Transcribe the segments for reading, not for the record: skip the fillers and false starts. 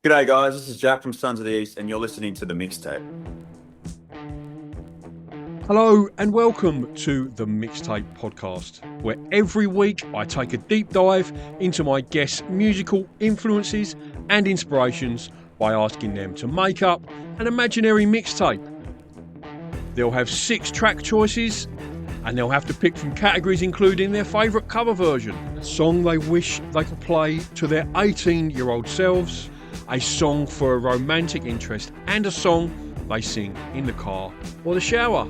G'day guys, this is Jack from Sons of the East and you're listening to the Mixtape. Hello and welcome to the Mixtape podcast, where every week I take a deep dive into my guests' musical influences and inspirations by asking them to make up an imaginary mixtape. They'll have 6 track choices and they'll have to pick from categories including their favourite cover version, a song they wish they could play to their 18-year-old selves, a song for a romantic interest, and a song they sing in the car or the shower.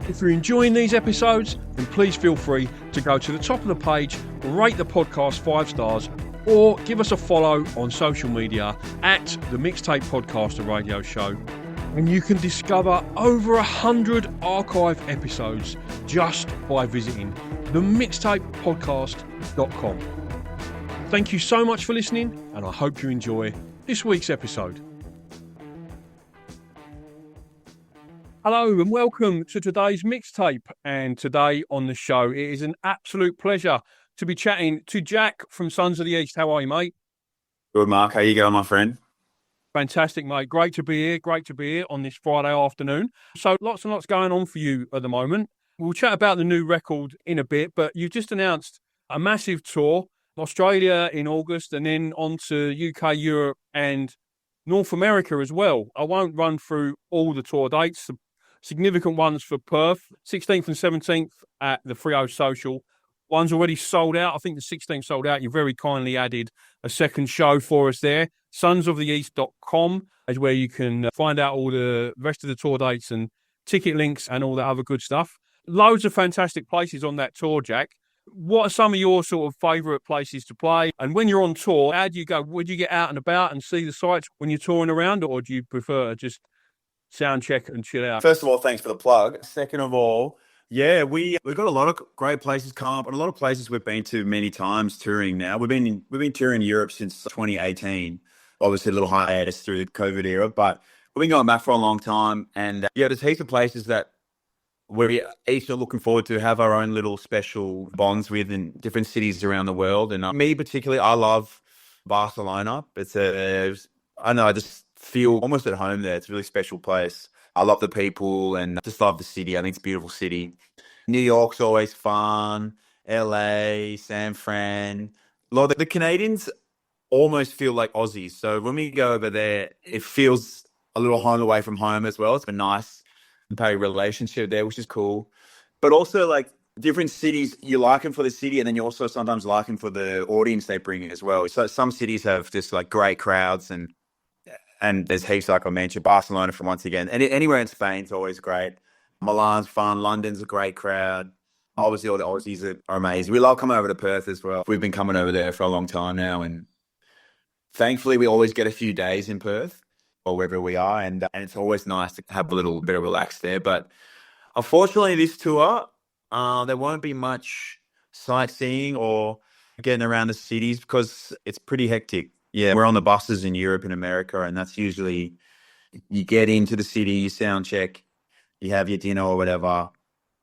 If you're enjoying these episodes, then please feel free to go to the top of the page, rate the podcast 5 stars, or give us a follow on social media at the Mixtape Podcast and Radio Show. And you can discover over 100 archive episodes just by visiting themixtapepodcast.com. Thank you so much for listening, and I hope you enjoy this week's episode. Hello and welcome to today's mixtape. And today on the show, it is an absolute pleasure to be chatting to Jack from Sons of the East. How are you, mate? Good, Mark. How you going, my friend? Fantastic, mate. Great to be here. Great to be here on this Friday afternoon. So lots and lots going on for you at the moment. We'll chat about the new record in a bit, but you've just announced a massive tour, Australia in August, and then on to UK, Europe, and North America as well. I won't run through all the tour dates. The significant ones for Perth, 16th and 17th at the Freo Social. One's already sold out. I think the 16th sold out. You very kindly added a second show for us there. sonsoftheeast.com is where you can find out all the rest of the tour dates and ticket links and all that other good stuff. Loads of fantastic places on that tour, Jack. What are some of your sort of favourite places to play? And when you're on tour, how do you go? Would you get out and about and see the sights when you're touring around, or do you prefer just sound check and chill out? First of all, thanks for the plug. Second of all, yeah, we've got a lot of great places come up and a lot of places we've been to many times touring now. We've been touring Europe since 2018. Obviously a little hiatus through the COVID era, but we've been going back for a long time. And yeah, there's heaps of places that we're each are looking forward to have our own little special bonds with in different cities around the world. And me particularly, I love Barcelona. I just feel almost at home there. It's a really special place. I love the people and just love the city. I think it's a beautiful city. New York's always fun. LA, San Fran. A lot of the Canadians almost feel like Aussies. So when we go over there, it feels a little home away from home as well. It's been nice. Pay relationship there, which is cool. But also like different cities, you like them for the city and then you also sometimes like them for the audience they bring as well. So some cities have just like great crowds and there's heaps like I mentioned, Barcelona for once again. And anywhere in Spain's always great. Milan's fun, London's a great crowd. Obviously all the Aussies are amazing. We love coming over to Perth as well. We've been coming over there for a long time now and thankfully we always get a few days in Perth or wherever we are, and it's always nice to have a little bit of relax there. But unfortunately, this tour, there won't be much sightseeing or getting around the cities because it's pretty hectic. Yeah, we're on the buses in Europe and America, and that's usually you get into the city, you sound check, you have your dinner or whatever,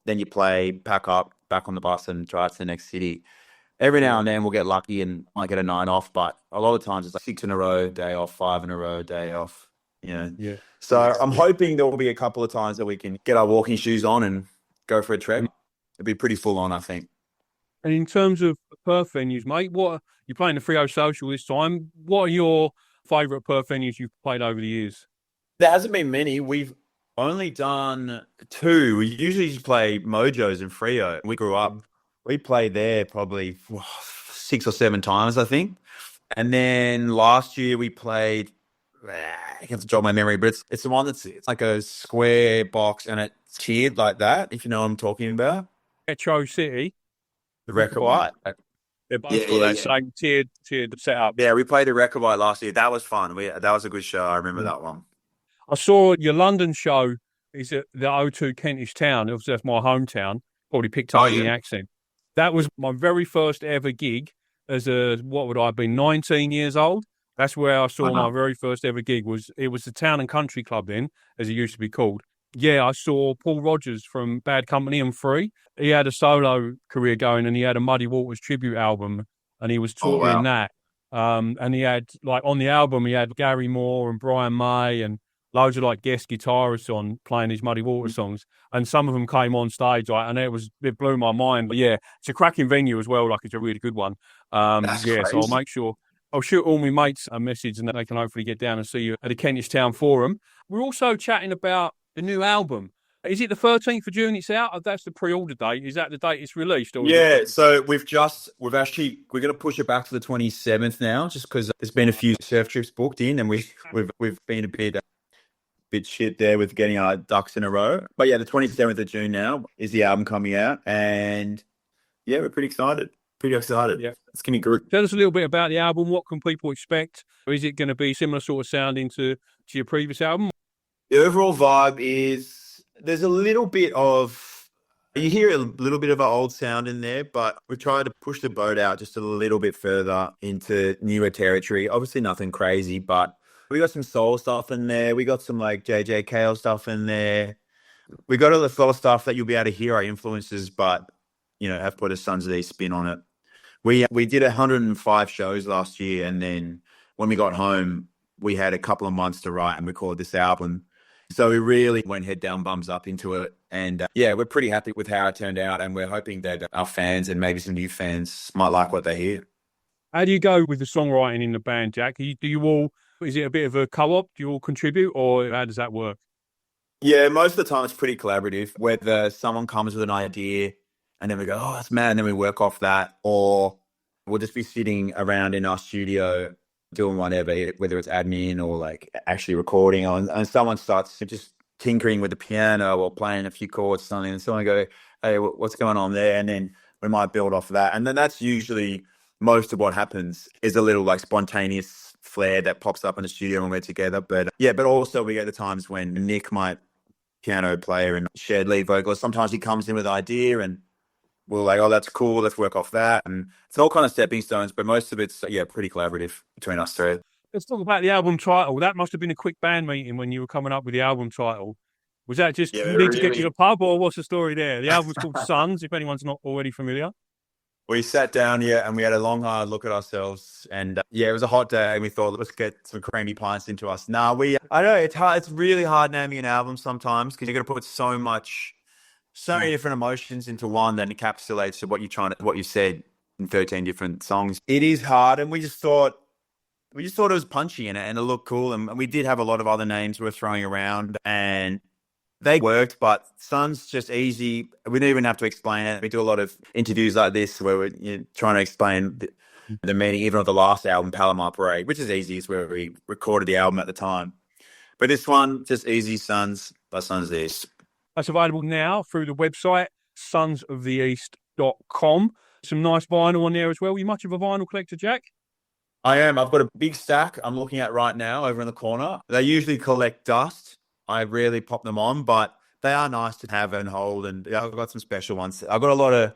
then you play, pack up, back on the bus and drive to the next city. Every now and then we'll get lucky and might get a 9 off, but a lot of times it's like 6 in a row, day off, 5 in a row, day off. Yeah. So I'm hoping there will be a couple of times that we can get our walking shoes on and go for a trek. It'd be pretty full on, I think. And in terms of Perth venues, mate, you're playing the Freo Social this time. What are your favourite Perth venues you've played over the years? There hasn't been many. We've only done 2. We usually just play Mojo's in Freo. We grew up. We played there probably 6 or 7 times, I think. And then last year we played, I have to jog my memory, but it's the one it's like a square box and it's tiered like that, if you know what I'm talking about. Metro City. The Recordbite. They're both got that same tiered setup. Yeah, we played the Recordbite last year. That was fun. That was a good show. I remember that one. I saw your London show is at the O2 Kentish Town. Obviously, that's my hometown. Probably picked up in the accent. That was my very first ever gig as what would I have been, 19 years old. That's where I saw my very first ever gig. It was the Town and Country Club then, as it used to be called. Yeah, I saw Paul Rodgers from Bad Company and Free. He had a solo career going and he had a Muddy Waters tribute album and he was touring that. And he had, like, on the album, he had Gary Moore and Brian May and loads of like guest guitarists on playing these Muddy Water songs. And some of them came on stage, like, and it blew my mind. But yeah, it's a cracking venue as well. Like, it's a really good one. That's Yeah, so crazy. I'll shoot all my mates a message and they can hopefully get down and see you at the Kentish Town Forum. We're also chatting about the new album. Is it the 13th of June it's out? That's the pre-order date. Is that the date it's released? Or Yeah, so we're going to push it back to the 27th now, just because there's been a few surf trips booked in, and we've been a bit shit there with getting our ducks in a row. But yeah, the 27th of June now is the album coming out, and yeah, we're pretty excited. Yeah. It's gonna be good. Tell us a little bit about the album. What can people expect? Or is it going to be similar sort of sounding to your previous album? The overall vibe is there's a little bit of you hear a little bit of our old sound in there, but we're trying to push the boat out just a little bit further into newer territory. Obviously nothing crazy, but we got some soul stuff in there. We got some like JJ Cale stuff in there. We got a lot of stuff that you'll be able to hear our influences, but have put a Sons of These spin on it. We did 105 shows last year, and then when we got home, we had a couple of months to write and record this album. So we really went head down, bums up into it. And yeah, we're pretty happy with how it turned out. And we're hoping that our fans and maybe some new fans might like what they hear. How do you go with the songwriting in the band, Jack? Is it a bit of a co-op? Do you all contribute, or how does that work? Yeah, most of the time it's pretty collaborative, whether someone comes with an idea and then we go, oh, that's mad. And then we work off that, or we'll just be sitting around in our studio doing whatever, whether it's admin or like actually recording on, and someone starts just tinkering with the piano or playing a few chords or something, and someone go, hey, what's going on there? And then we might build off of that. And then that's usually most of what happens, is a little like spontaneous flair that pops up in the studio when we're together. But yeah, but also we get the times when Nick might piano player and shared lead vocals. Sometimes he comes in with an idea and we're like, oh, that's cool, let's work off that. And it's all kind of stepping stones, but most of it's, pretty collaborative between us three. Let's talk about the album title. That must have been a quick band meeting when you were coming up with the album title. Was that just you need to get to the pub, or what's the story there? The album's called Sons, if anyone's not already familiar. We sat down here and we had a long, hard look at ourselves. And it was a hot day and we thought, let's get some creamy pints into us. I know it's hard. It's really hard naming an album sometimes because you're going to put so many different emotions into one that encapsulates what you said in 13 different songs. It is hard, and we just thought it was punchy and it looked cool. And we did have a lot of other names we were throwing around, and they worked, but Sun's just easy. We don't even have to explain it. We do a lot of interviews like this where we're trying to explain the meaning, even of the last album, Palomar Parade, which is easy. It's where we recorded the album at the time. But this one, just easy, Sons by Sons of the East. That's available now through the website, sonsoftheeast.com. Some nice vinyl on there as well. Are you much of a vinyl collector, Jack? I am. I've got a big stack I'm looking at right now over in the corner. They usually collect dust. I rarely pop them on, but they are nice to have and hold. And I've got some special ones. I've got a lot of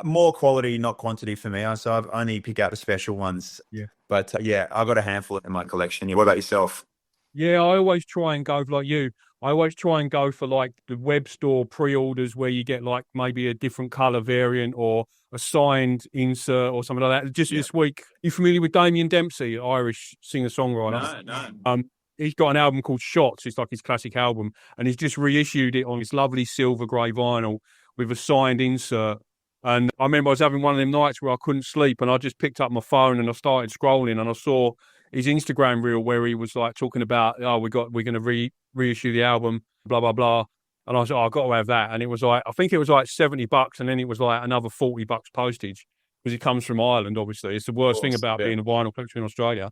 more quality, not quantity for me. So I've only pick out the special ones. Yeah. But I've got a handful in my collection. Yeah. What about yourself? Yeah, I always try and go for, like you. I always try and go for like the web store pre-orders where you get like maybe a different color variant or a signed insert or something like that. Just this week, you familiar with Damien Dempsey, Irish singer-songwriter? No. He's got an album called Shots. It's like his classic album, and he's just reissued it on this lovely silver grey vinyl with a signed insert. And I remember I was having one of them nights where I couldn't sleep, and I just picked up my phone and I started scrolling, and I saw his Instagram reel where he was like talking about, we're going to reissue the album, blah blah blah. And I was like, I've got to have that. And it was like, I think it was like $70, and then it was like another $40 postage because it comes from Ireland. Obviously, it's the worst thing about being a vinyl collector in Australia.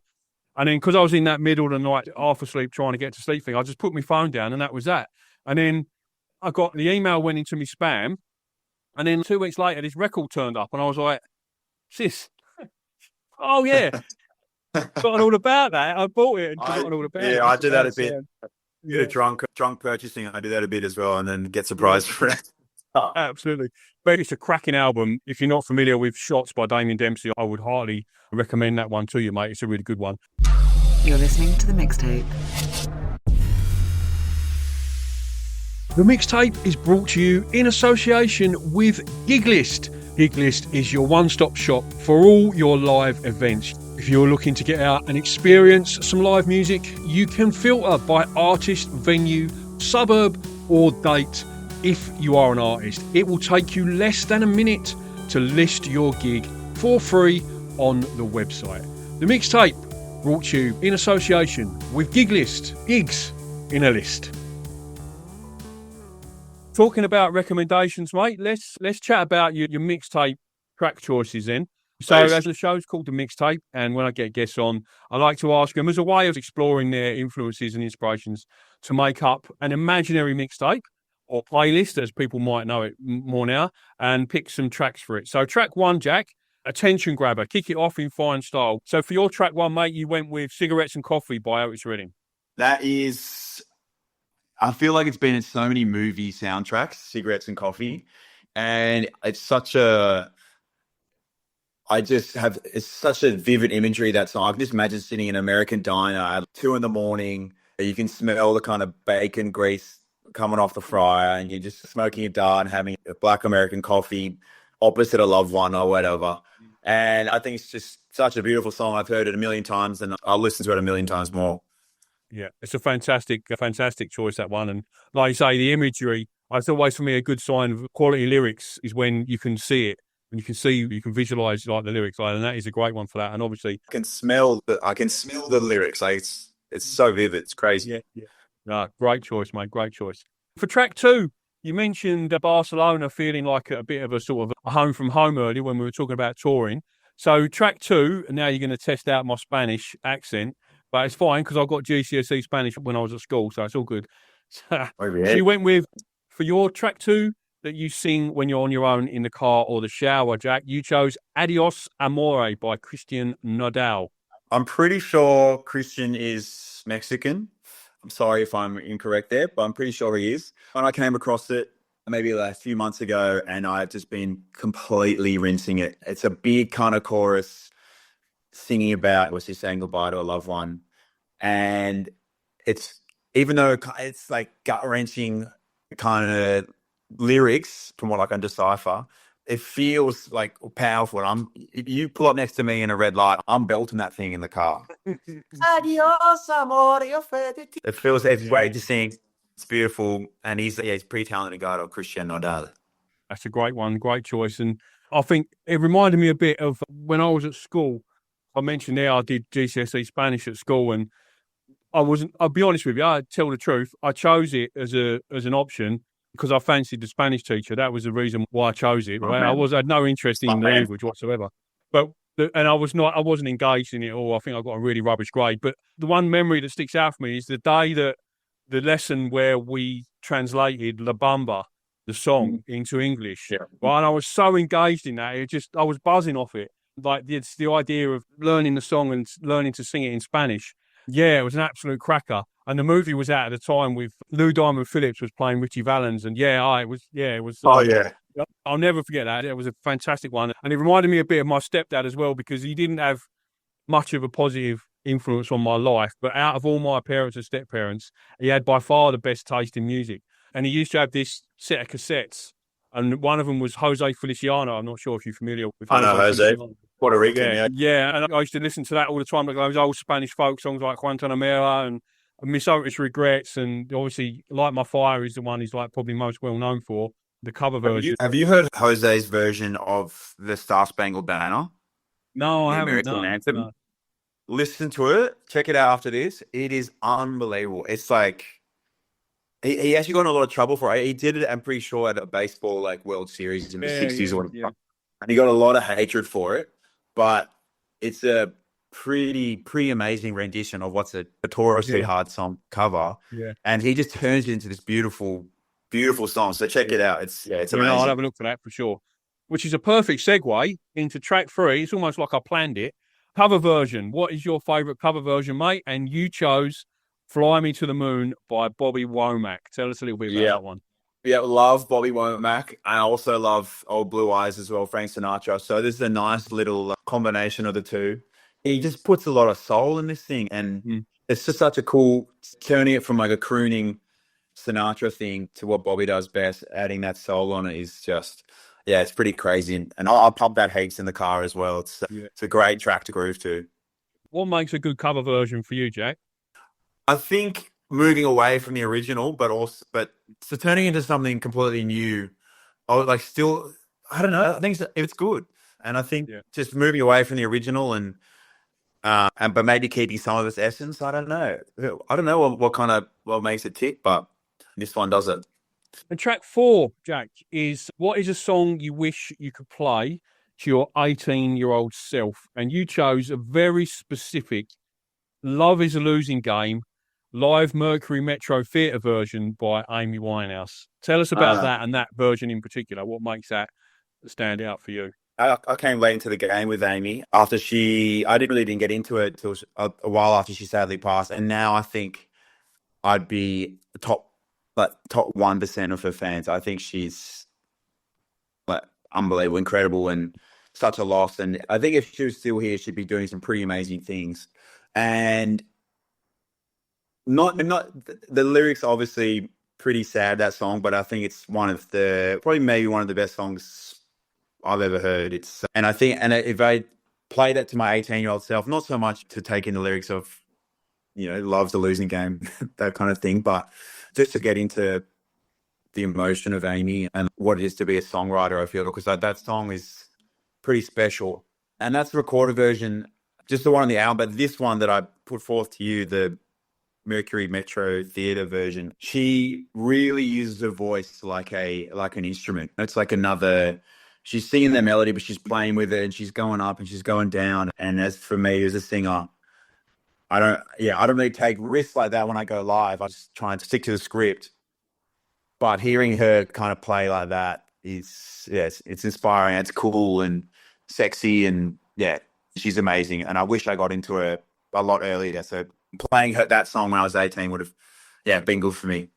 And then because I was in that middle of the night, half asleep, trying to get to sleep thing, I just put my phone down, and that was that. And then I got the email went into my spam, and then 2 weeks later, this record turned up, and I was like, sis, oh yeah. Forgotten all about that. I bought it and forgotten all about it. Yeah, I do that a bit. Yeah. Drunk purchasing. I do that a bit as well, and then get surprised for it. Absolutely. But it's a cracking album. If you're not familiar with Shots by Damien Dempsey, I would highly recommend that one to you, mate. It's a really good one. You're listening to The Mixtape. The Mixtape is brought to you in association with Giglist. Giglist is your one-stop shop for all your live events. If you're looking to get out and experience some live music, you can filter by artist, venue, suburb, or date. If you are an artist, it will take you less than a minute to list your gig for free on the website. The Mixtape brought to you in association with Gig List, gigs in a list. Talking about recommendations, mate, let's chat about your mixtape track choices then. So as the show's called The Mixtape, and when I get guests on, I like to ask them as a way of exploring their influences and inspirations to make up an imaginary mixtape or playlist, as people might know it more now, and pick some tracks for it. So track one, Jack, attention grabber, kick it off in fine style. So for your track one, mate, you went with Cigarettes and Coffee by Otis Redding. That is, I feel like it's been in so many movie soundtracks, Cigarettes and Coffee, and it's such a it's such a vivid imagery, that song. I can just imagine sitting in an American diner at 2 a.m. You can smell the kind of bacon grease coming off the fryer, and you're just smoking a dart and having a black American coffee opposite a loved one or whatever. And I think it's just such a beautiful song. I've heard it a million times, and I'll listen to it a million times more. Yeah, it's a fantastic choice, that one. And like you say, the imagery, it's always for me a good sign of quality lyrics is when you can see it. And you can visualize like the lyrics, and that is a great one for that. And obviously, I can smell the lyrics. Like it's so vivid. It's crazy. Yeah. No, great choice, mate. Great choice. For track two, you mentioned Barcelona feeling like a bit of a sort of a home from home earlier when we were talking about touring. So track two, and now you're going to test out my Spanish accent, but it's fine because I got GCSE Spanish when I was at school, so it's all good. So you went with, for your track two, that you sing when you're on your own in the car or the shower, Jack, you chose Adios Amore by Christian Nodal. I'm pretty sure Christian is Mexican. I'm sorry if I'm incorrect there, but I'm pretty sure he is. When I came across it maybe like a few months ago, and I've just been completely rinsing it. It's a big kind of chorus singing about, was he saying goodbye to a loved one? And it's, even though it's like gut-wrenching kind of lyrics from what I can decipher, it feels like powerful. If you pull up next to me in a red light, I'm belting that thing in the car. Adios, amor, it feels, it's great to sing. It's beautiful, and he's pretty talented guy, Christian Nodal. That's a great one, great choice. And I think it reminded me a bit of when I was at school. I mentioned there I did GCSE Spanish at school, and I'll be honest with you, I tell the truth, I chose it as an option because I fancied the Spanish teacher. That was the reason why I chose it. Right? I had no interest in the language whatsoever. And I wasn't engaged in it at all. I think I got a really rubbish grade. But the one memory that sticks out for me is the day that the lesson where we translated La Bamba, the song, into English. Yeah. Right? And I was so engaged in that. I was buzzing off it. Like it's the idea of learning the song and learning to sing it in Spanish. Yeah, it was an absolute cracker. And the movie was out at the time with Lou Diamond Phillips was playing Richie Valens. And it was. Oh, yeah. I'll never forget that. It was a fantastic one. And it reminded me a bit of my stepdad as well, because he didn't have much of a positive influence on my life. But out of all my parents and step-parents, he had by far the best taste in music. And he used to have this set of cassettes. And one of them was Jose Feliciano. I'm not sure if you're familiar with I know Jose. Puerto Rican. Yeah. And I used to listen to that all the time, like those old Spanish folk songs like Guantanamera and Miss Otis Regrets. And obviously, Light My Fire is the one he's like probably most well known for, the cover version. Have you heard Jose's version of the Star Spangled Banner? No, I haven't. American anthem. No. Listen to it. Check it out after this. It is unbelievable. It's like he actually got in a lot of trouble for it. He did it, I'm pretty sure, at a baseball like World Series in the 60s or whatever. Yeah. And he got a lot of hatred for it. But it's a pretty amazing rendition of what's a notoriously hard song cover. Yeah. And he just turns it into this beautiful song. So check it out. It's amazing. I'll have a look for that for sure. Which is a perfect segue into track 3. It's almost like I planned it. Cover version. What is your favourite cover version, mate? And you chose Fly Me to the Moon by Bobby Womack. Tell us a little bit about that one. Yeah, love Bobby Womack. I also love Old Blue Eyes as well, Frank Sinatra. So this is a nice little combination of the two. He just puts a lot of soul in this thing. And it's just such a cool, turning it from like a crooning Sinatra thing to what Bobby does best, adding that soul on it is just, it's pretty crazy. And I'll pump that heaps in the car as well. It's a great track to groove to. What makes a good cover version for you, Jack? I think moving away from the original, but so turning into something completely new. I would like still, I don't know. I think it's good, and I think Yeah. just moving away from the original and but maybe keeping some of its essence. I don't know what makes it tick, but this one does it. And track 4, Jack, is what is a song you wish you could play to your 18-year-old self? And you chose a very specific Love is a Losing Game live Mercury Metro Theatre version by Amy Winehouse. Tell us about Uh, that and that version in particular. What makes that stand out for you? I came late into the game with Amy after I didn't get into it till a while after she sadly passed, and now I think I'd be top 1% of her fans. I think she's like unbelievable, incredible, and such a loss. And I think if she was still here, she'd be doing some pretty amazing things. And not the lyrics, are obviously pretty sad, that song, but I think it's probably maybe one of the best songs I've ever heard. And I think, and if I played that to my 18-year-old self, not so much to take in the lyrics of, love's a losing game, that kind of thing, but just to get into the emotion of Amy and what it is to be a songwriter, I feel, because that song is pretty special. And that's the recorded version, just the one on the album, but this one that I put forth to you, the Mercury Metro Theatre version, she really uses her voice like an instrument. It's like she's singing the melody, but she's playing with it, and she's going up and she's going down. And as for me as a singer, I don't really take risks like that when I go live. I just try and stick to the script. But hearing her kind of play like that it's inspiring. It's cool and sexy, and yeah, she's amazing. And I wish I got into her a lot earlier. So playing that song when I was 18 would have, been good for me.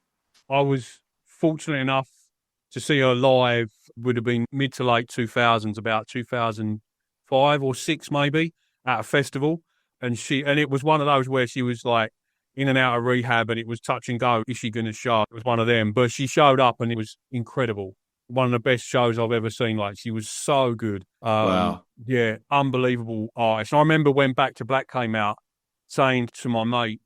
I was fortunate enough to see her live, would have been mid to late 2000s, about 2005 or 6 maybe, at a festival. And it was one of those where she was like in and out of rehab, and it was touch and go. Is she going to show? It was one of them. But she showed up and it was incredible. One of the best shows I've ever seen. Like, she was so good. Wow. Yeah, unbelievable artist. And I remember when Back to Black came out, saying to my mate,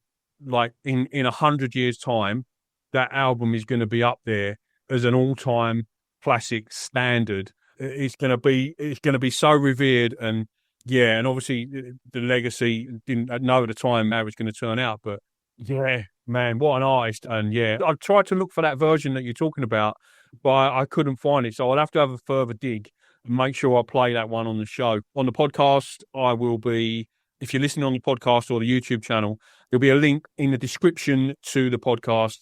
like, in 100 years' time, that album is going to be up there as an all-time classic standard. It's going to be so revered. And yeah, and obviously the legacy, didn't know at the time how it was going to turn out, but yeah, man, what an artist. And yeah, I've tried to look for that version that you're talking about, but I couldn't find it. So I'll have to have a further dig and make sure I play that one on the show. On the podcast, I will be, if you're listening on the podcast or the YouTube channel, there'll be a link in the description to the podcast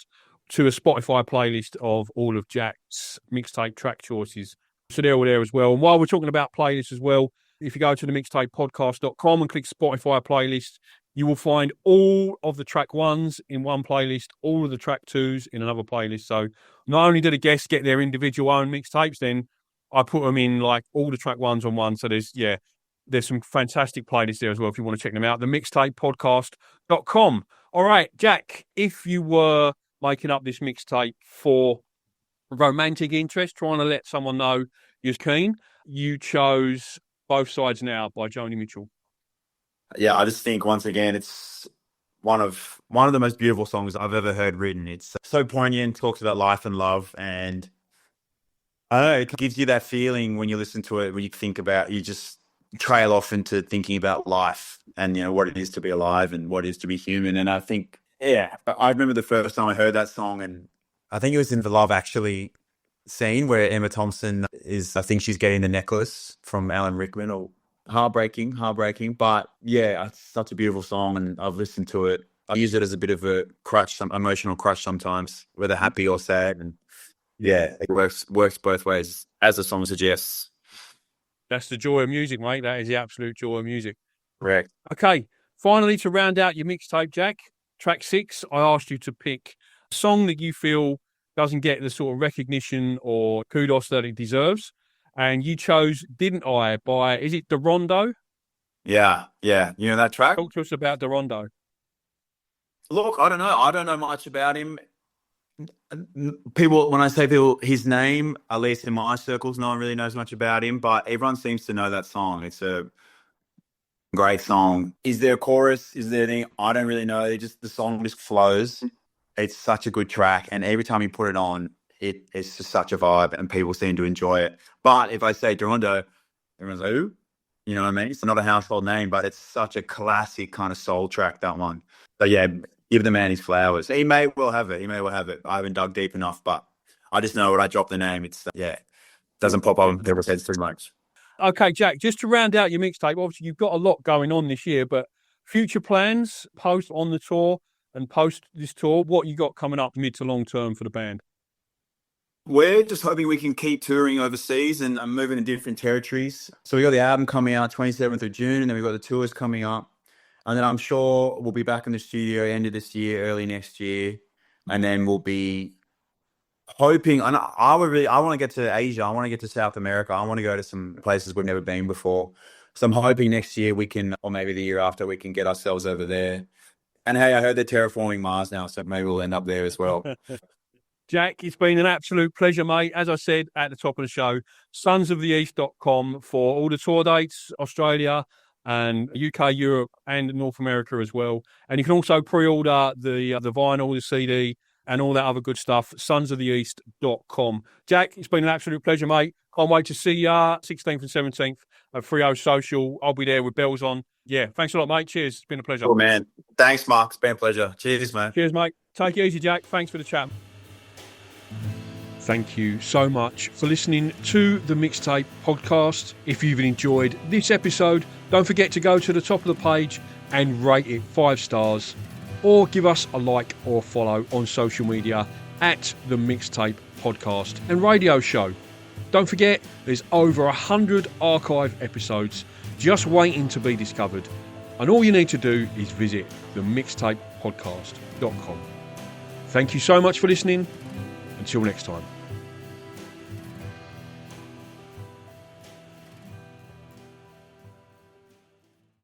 to a Spotify playlist of all of Jack's mixtape track choices. So they're all there as well. And while we're talking about playlists as well, if you go to the mixtapepodcast.com and click Spotify playlist, you will find all of the track ones in one playlist, all of the track twos in another playlist. So not only do the guests get their individual own mixtapes, then I put them in like all the track ones on one. So there's some fantastic playlists there as well if you want to check them out. The mixtapepodcast.com. All right, Jack, if you were making up this mixtape for romantic interest, trying to let someone know you're keen, you chose Both Sides Now by Joni Mitchell. Yeah, I just think once again it's one of the most beautiful songs I've ever heard written. It's so poignant, talks about life and love, and I don't know, it gives you that feeling when you listen to it, when you just trail off into thinking about life and what it is to be alive and what it is to be human. And I think, yeah, I remember the first time I heard that song, and I think it was in the Love Actually scene where Emma Thompson I think she's getting the necklace from Alan Rickman, or heartbreaking. But yeah, it's such a beautiful song, and I've listened to it. I use it as a bit of a crutch, some emotional crutch sometimes, whether happy or sad. And yeah, it works both ways, as the song suggests. That's the joy of music, mate. That is the absolute joy of music. Correct. Okay, finally, to round out your mixtape, Jack, track 6, I asked you to pick a song that you feel doesn't get the sort of recognition or kudos that it deserves. And you chose Didn't I by, is it Derondo? Yeah. You know that track? Talk to us about Derondo. Look, I don't know. I don't know much about him. When I say people, his name, at least in my circles, no one really knows much about him, but everyone seems to know that song. It's a Great song. Is there a chorus? Is there anything? I don't really know. The song just flows. It's such a good track. And every time you put it on, it's just such a vibe and people seem to enjoy it. But if I say Durundo, everyone's like, who? You know what I mean? It's not a household name, but it's such a classic kind of soul track, that one. So yeah, give the man his flowers. He may well have it. I haven't dug deep enough, but I just know when I drop the name, it's, doesn't pop up on people's heads too much. Okay, Jack, just to round out your mixtape, obviously you've got a lot going on this year, but future plans, post on the tour and post this tour, what you got coming up mid to long term for the band? We're just hoping we can keep touring overseas and moving to different territories. So we got the album coming out 27th of June, and then we've got the tours coming up. And then I'm sure we'll be back in the studio end of this year, early next year. And then we'll be hoping, and I want to get to Asia. I want to get to South America. I want to go to some places we've never been before. So I'm hoping next year we can, or maybe the year after, we can get ourselves over there. And hey, I heard they're terraforming Mars now, so maybe we'll end up there as well. Jack, it's been an absolute pleasure, mate. As I said at the top of the show, sonsoftheeast.com for all the tour dates, Australia and UK, Europe and North America as well. And you can also pre-order the vinyl, the CD and all that other good stuff, sonsoftheeast.com. Jack, it's been an absolute pleasure, mate. Can't wait to see you 16th and 17th at Frio Social. I'll be there with bells on. Yeah, thanks a lot, mate. Cheers. It's been a pleasure. Cool, man. Thanks, Mark. It's been a pleasure. Cheers, mate. Cheers, mate. Take it easy, Jack. Thanks for the chat. Thank you so much for listening to the Mixtape podcast. If you've enjoyed this episode, don't forget to go to the top of the page and rate it 5 stars, or give us a like or follow on social media at the Mixtape podcast and radio show. Don't forget, there's over 100 archive episodes just waiting to be discovered. And all you need to do is visit themixtapepodcast.com. Thank you so much for listening. Until next time.